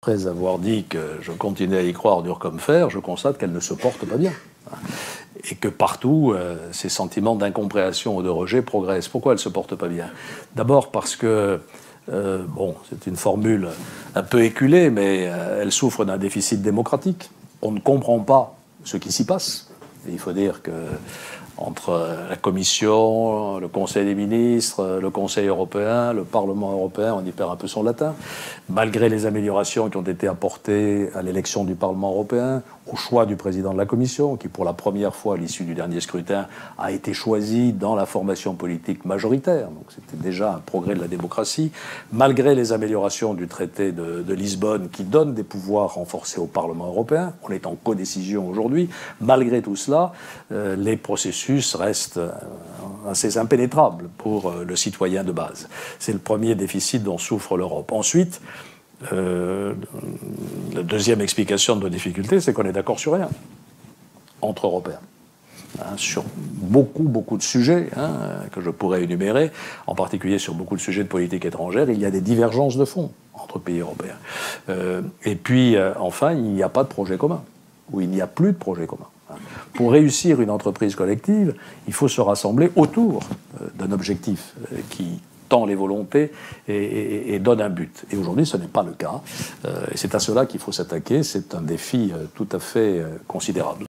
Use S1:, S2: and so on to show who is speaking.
S1: Après avoir dit que je continue à y croire dur comme fer, je constate qu'elle ne se porte pas bien. Et que partout, ces sentiments d'incompréhension ou de rejet progressent. Pourquoi elle ne se porte pas bien? D'abord parce que, bon, c'est une formule un peu éculée, mais elle souffre d'un déficit démocratique. On ne comprend pas ce qui s'y passe. Et il faut dire que entre la Commission, le Conseil des ministres, le Conseil européen, le Parlement européen, on y perd un peu son latin. Malgré les améliorations qui ont été apportées à l'élection du Parlement européen, au choix du président de la Commission, qui pour la première fois à l'issue du dernier scrutin a été choisi dans la formation politique majoritaire. Donc c'était déjà un progrès de la démocratie. Malgré les améliorations du traité de Lisbonne qui donne des pouvoirs renforcés au Parlement européen, on est en codécision aujourd'hui, malgré tout cela, les processus restent assez impénétrables pour le citoyen de base. C'est le premier déficit dont souffre l'Europe. Ensuite, la deuxième explication de nos difficultés, c'est qu'on est d'accord sur rien, entre Européens. Sur beaucoup de sujets que je pourrais énumérer, en particulier sur beaucoup de sujets de politique étrangère, il y a des divergences de fond entre pays européens. Et puis, enfin, il n'y a pas de projet commun, ou il n'y a plus de projet commun. Pour réussir une entreprise collective, il faut se rassembler autour d'un objectif qui tend les volontés et donne un but. Et aujourd'hui, ce n'est pas le cas. Et c'est à cela qu'il faut s'attaquer. C'est un défi tout à fait considérable.